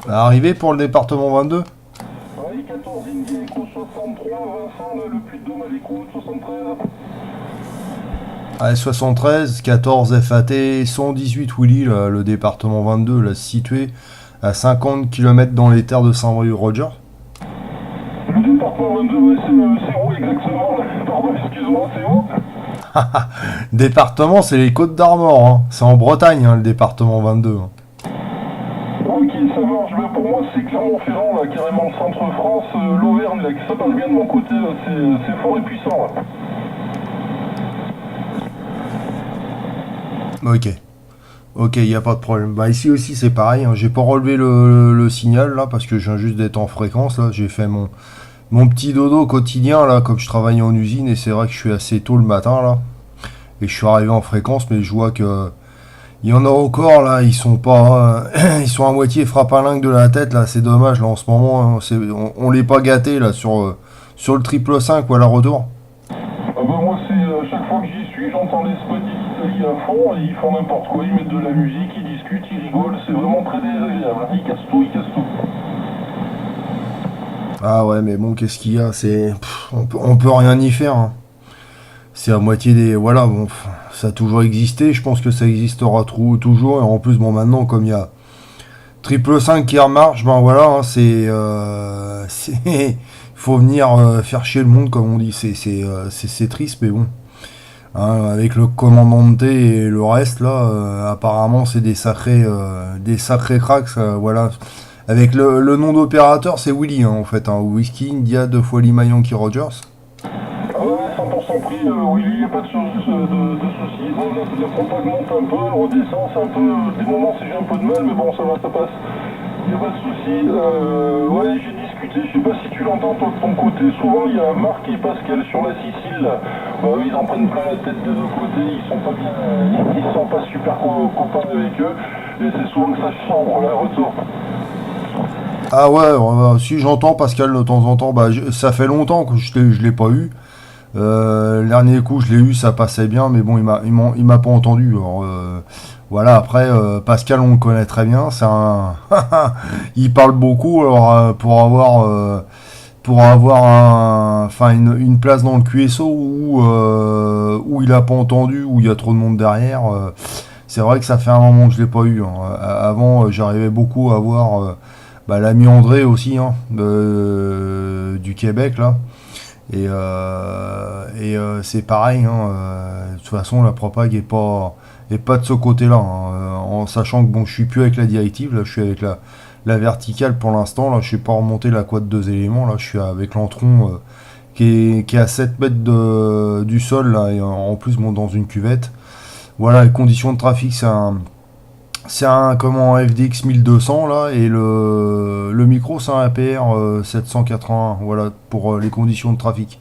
Arrivé pour le département 22. Oui, 14 India Echo 63, Vincent, là, le Puy-de-Dôme à l'écoute, 73. Allez, 73, 14 FAT, 118 Willy, là, le département 22, là, situé à 50 km dans les terres de Saint-Brieuc. Roger. Le département 22, ouais, c'est où exactement? Pardon, excuse-moi, c'est où? Département, c'est les Côtes d'Armor, hein. C'est en Bretagne, hein, le département 22. Hein. Ok, ça marche. Mais pour moi, c'est Clermont-Ferrand, là, carrément le centre-France, l'Auvergne, là, ça passe bien de mon côté, là, c'est fort et puissant, là. Ok. Ok, il n'y a pas de problème. Bah ici aussi c'est pareil, hein. J'ai pas relevé le signal là parce que je viens juste d'être en fréquence là. J'ai fait mon petit dodo quotidien là, comme je travaille en usine et c'est vrai que je suis assez tôt le matin là. Et je suis arrivé en fréquence, mais je vois que il y en a encore là, ils sont pas, ils sont à moitié frappinlingue de la tête là. C'est dommage là en ce moment, hein. On l'est pas gâté là sur le triple 5 ou à la retour. Ah bah moi, c'est chaque fois que j'y suis, j'entends les spots d'Italie à fond, et ils font n'importe quoi, ils mettent de la musique, ils discutent, ils rigolent, c'est vraiment très désagréable, hein. Ils cassent tout, ils cassent tout. Ah ouais, mais bon, qu'est-ce qu'il y a? On peut rien y faire, hein. C'est à moitié des. Voilà, bon, ça a toujours existé, je pense que ça existera toujours, et en plus, bon, maintenant, comme il y a triple 5 qui remarche, ben voilà, hein, il faut venir faire chier le monde, comme on dit, c'est triste, mais bon. Hein, avec le commandant T et le reste, là, apparemment, c'est des sacrés cracks, voilà. Avec le nom d'opérateur, c'est Willy, hein, en fait, hein, Whisky India 2 fois Lima Yankee Rogers. Ah ouais, 100% pris, oui, il n'y a pas de soucis. Bon, la propage monte un peu, elle redescend, c'est un peu. Des moments, c'est j'ai un peu de mal, mais bon, ça va, ça passe. Il n'y a pas de soucis. Ouais, j'ai discuté, je sais pas si tu l'entends toi de ton côté. Souvent, il y a Marc et Pascal sur la Sicile, là. Ils en prennent plein la tête des deux côtés, ils sont pas bien. Ils sont pas super copains avec eux. Et c'est souvent que ça chambre, là, retour. Ah ouais, si j'entends Pascal de temps en temps, bah, ça fait longtemps que je l'ai pas eu. Le dernier coup, je l'ai eu, ça passait bien, mais bon, il m'a pas entendu. Alors, voilà, après, Pascal, on le connaît très bien. C'est un, il parle beaucoup. Alors, pour avoir enfin, une place dans le QSO où il a pas entendu, où il y a trop de monde derrière. C'est vrai que ça fait un moment que je l'ai pas eu, hein. Avant, j'arrivais beaucoup à voir bah, l'ami André aussi, hein, du Québec là. C'est pareil, hein, de toute façon la propague est pas de ce côté-là, hein, en sachant que bon, je suis plus avec la directive, là, je suis avec la verticale pour l'instant, là, je suis pas remonté la quad 2 éléments, là, je suis avec l'entron qui est à 7 mètres du sol, là, et en plus bon, dans une cuvette. Voilà, les conditions de trafic, c'est un comment FDX 1200 là et le micro c'est un APR 781, voilà pour les conditions de trafic.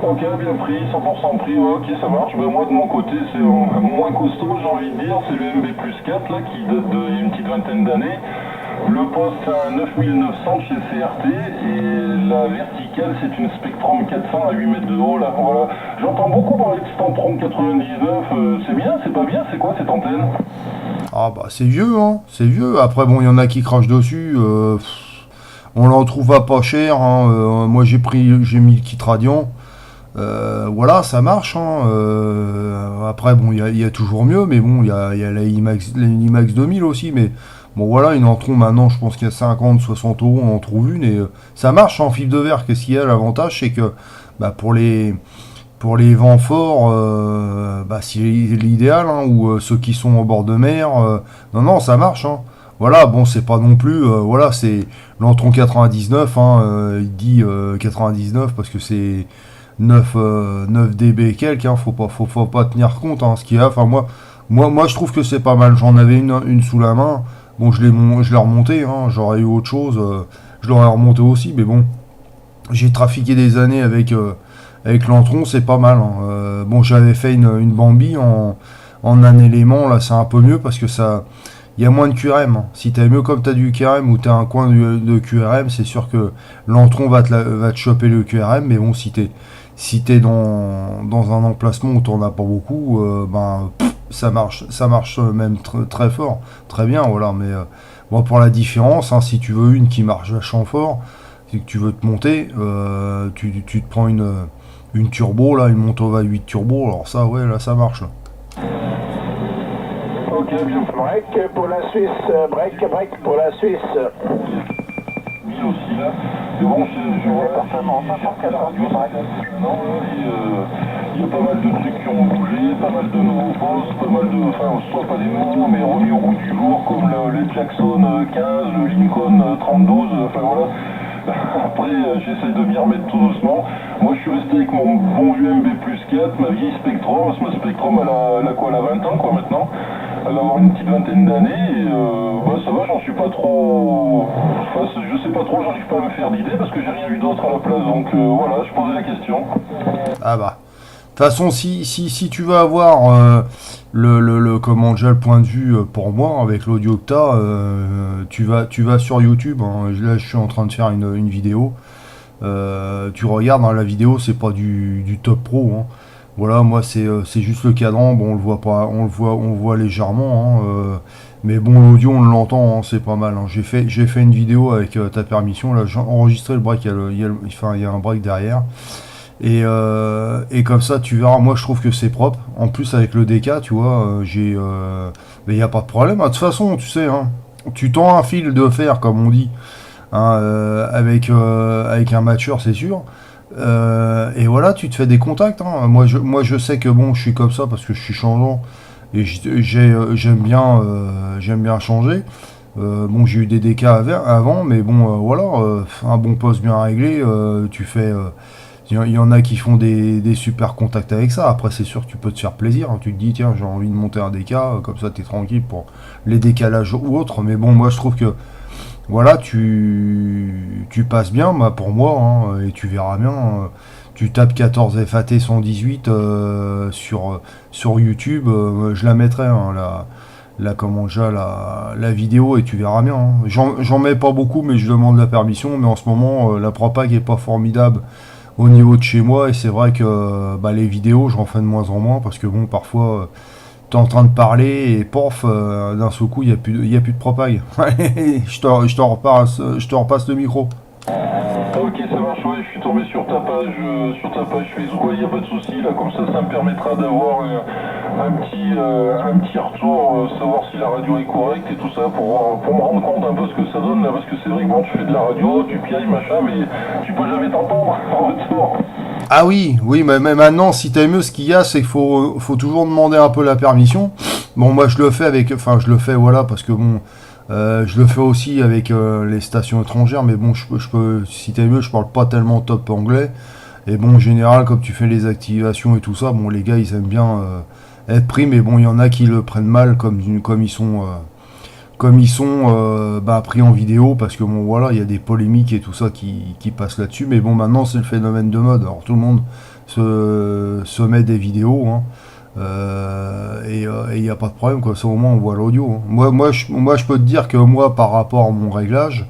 Ok, bien pris, 100% pris, ouais, ok, ça marche. Ben, moi, de mon côté, c'est moins costaud, j'ai envie de dire. C'est le MB plus 4, là, qui date d'il y a une petite vingtaine d'années. Le poste, c'est un 9900 de chez CRT. Et la verticale, c'est une Spectrum 400 à 8 mètres de haut, là. Voilà. J'entends beaucoup parler de Spectrum 99. C'est bien, c'est pas bien, c'est quoi cette antenne? Ah bah c'est vieux, hein, c'est vieux. Après bon, il y en a qui crachent dessus. On l'en trouve à pas cher, hein. Moi j'ai mis le kit Radiant. Voilà, ça marche, hein. Après, bon, il y a toujours mieux, mais bon, il y a la IMAX 2000 aussi, mais bon, voilà, une Entron maintenant, je pense qu'il y a 50, 60 euros, on en trouve une, et ça marche en fibre de verre. Qu'est-ce qu'il y a? L'avantage, c'est que bah, pour les vents forts, bah, c'est l'idéal, hein, ou ceux qui sont au bord de mer, non, non, ça marche, hein. Voilà, bon, c'est pas non plus, voilà, c'est l'Entron 99, hein, il dit 99 parce que c'est 9 dB et quelques, hein, faut pas tenir compte, hein, ce qu'il y a. Enfin, moi, je trouve que c'est pas mal. J'en avais une sous la main. Bon, je l'ai remonté, hein, j'aurais eu autre chose, je l'aurais remonté aussi, mais bon, j'ai trafiqué des années avec l'Entron, c'est pas mal, hein. Bon, j'avais fait une Bambi en un élément, là, c'est un peu mieux parce que ça. Il y a moins de QRM, hein. Si t'as mieux comme t'as du QRM ou t'as un coin de QRM, c'est sûr que l'Entron va te choper le QRM, mais bon, si t'es dans un emplacement où t'en as pas beaucoup, ben ça marche même très fort, très bien, voilà. Mais bon, pour la différence, hein, si tu veux une qui marche vachement fort, si tu veux te monter, tu te prends une turbo, là, une Montova 8 turbo, alors ça, ouais, là, ça marche. Là. Ok, bien. Break pour la Suisse, break pour la Suisse. 1000 aussi là. Et bon, je vois parfaitement. Non, il y a pas mal de trucs qui ont bougé, pas mal de nouveaux postes, pas mal de. Enfin, soit pas des nouveaux, mais remis au goût du jour, comme les Jackson 15, le Lincoln 32, enfin voilà. Après, j'essaie de m'y remettre tout doucement. Moi, je suis resté avec mon bon vieux MB plus 4, ma vieille Spectrum. Ma Spectrum, elle a quoi, elle a 20 ans, quoi, maintenant. Elle va avoir une petite vingtaine d'années, et bah, ça va, j'en suis pas trop. Enfin, je sais pas trop, j'arrive pas à me faire d'idée parce que j'ai rien eu d'autre à la place, donc voilà, je posais la question. Ah bah. De toute façon, si tu veux avoir comment déjà le point de vue pour moi avec l'audio que tu vas sur YouTube. Hein, là, je suis en train de faire une vidéo. Tu regardes dans la vidéo, c'est pas du top pro. Hein. Voilà, moi c'est juste le cadran. Bon, on le voit pas, on voit légèrement. Hein, mais bon, l'audio on l'entend, hein, c'est pas mal. Hein. J'ai fait une vidéo avec ta permission. Là, j'ai enregistré le break. Il y a un break derrière. Et comme ça, tu verras, moi je trouve que c'est propre. En plus, avec le DK, tu vois, mais il n'y a pas de problème. De toute façon, tu sais, hein, tu tends un fil de fer, comme on dit, hein, avec un matcheur, c'est sûr. Et voilà, tu te fais des contacts. Hein. Moi, je sais que bon, je suis comme ça parce que je suis changeant et j'aime bien changer. Bon, j'ai eu des DK avant, mais bon, voilà, un bon poste bien réglé, tu fais. Il y en a qui font des super contacts avec ça. Après, c'est sûr que tu peux te faire plaisir. Hein. Tu te dis, tiens, j'ai envie de monter un DK, comme ça, tu es tranquille pour les décalages ou autres. Mais bon, moi, je trouve que, voilà, tu passes bien, bah, pour moi, hein, et tu verras bien. Tu tapes 14 FAT 118 sur YouTube, je la mettrai, hein, comment déjà, la vidéo, et tu verras bien. Hein. J'en mets pas beaucoup, mais je demande la permission. Mais en ce moment, la propag est pas formidable au niveau de chez moi, et c'est vrai que bah, les vidéos j'en fais de moins en moins parce que bon, parfois t'es en train de parler et pof, d'un seul coup il y a plus de propag. Je te repasse le micro. Ok, ça marche, ouais, je suis tombé sur ta page Facebook, il n'y a pas de souci, là, comme ça me permettra d'avoir un petit retour, savoir si la radio est correcte et tout ça, pour me rendre compte un peu ce que ça donne, là, parce que c'est vrai que bon, tu fais de la radio, tu piailles, machin, mais tu peux jamais t'entendre en retour. Ah oui, mais maintenant, si t'as mieux, ce qu'il y a, c'est qu'il faut toujours demander un peu la permission. Bon, moi, je le fais je le fais, voilà, parce que bon, je le fais aussi avec les stations étrangères, mais bon, je peux, si t'as mieux, je parle pas tellement top anglais. Et bon, en général, comme tu fais les activations et tout ça, bon, les gars, ils aiment bien être pris, mais bon, il y en a qui le prennent mal, comme ils sont bah, pris en vidéo, parce que bon, voilà, il y a des polémiques et tout ça qui passent là-dessus. Mais bon, maintenant, c'est le phénomène de mode. Alors, tout le monde se met des vidéos, hein. Et il n'y a pas de problème, quoi. C'est au moins on voit l'audio. Hein. Moi, je peux te dire que moi, par rapport à mon réglage,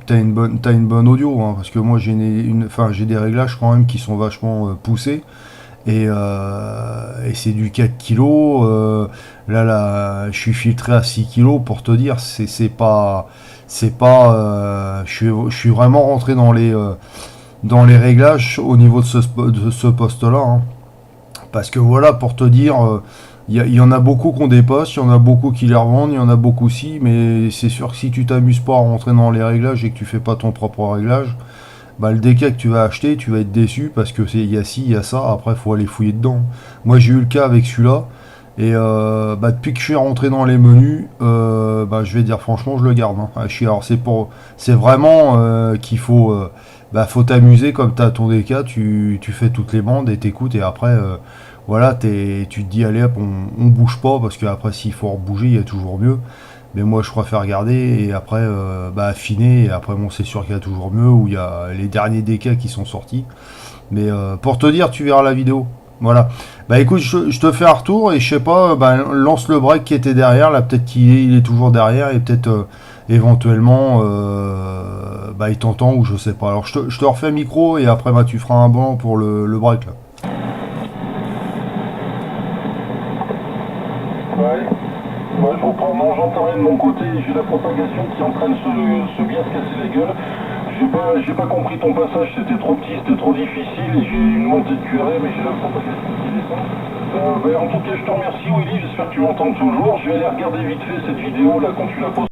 t'as une bonne audio, hein, parce que moi j'ai des réglages quand même qui sont vachement poussés. Et c'est du 4 kg. Là, je suis filtré à 6 kg pour te dire, c'est pas. Je suis vraiment rentré dans les réglages au niveau de ce poste-là. Hein. Parce que voilà, pour te dire, y en a beaucoup qu'on dépasse, il y en a beaucoup qui les revendent, il y en a beaucoup aussi, mais c'est sûr que si tu t'amuses pas à rentrer dans les réglages et que tu fais pas ton propre réglage, bah, le DK que tu vas acheter, tu vas être déçu parce que il y a ci, il y a ça, après il faut aller fouiller dedans. Moi j'ai eu le cas avec celui-là, et bah, depuis que je suis rentré dans les menus, bah, je vais dire franchement je le garde. Hein. Alors c'est vraiment qu'il faut, bah, faut t'amuser comme tu as ton DK, tu fais toutes les bandes et t'écoutes, et après voilà, tu te dis allez hop, on bouge pas, parce qu'après s'il faut rebouger, il y a toujours mieux. Mais moi je préfère regarder et après bah, affiner, et après bon, c'est sûr qu'il y a toujours mieux, où il y a les derniers DK qui sont sortis. Mais pour te dire, tu verras la vidéo. Voilà. Bah écoute, je te fais un retour, et je sais pas, bah, lance le break qui était derrière, là peut-être qu'il est toujours derrière, et peut-être éventuellement bah, il t'entend, ou je sais pas. Alors je te refais le micro, et après bah, tu feras un banc pour le break là. Ouais. Moi je reprends, non, j'entends rien de mon côté, j'ai la propagation qui est en train de se bien se casser la gueule. J'ai pas compris ton passage, c'était trop petit, c'était trop difficile, et j'ai une montée de QRM et j'ai la propagation qui descend. En tout cas, je te remercie Willy, j'espère que tu m'entends toujours. Je vais aller regarder vite fait cette vidéo là quand tu la poses.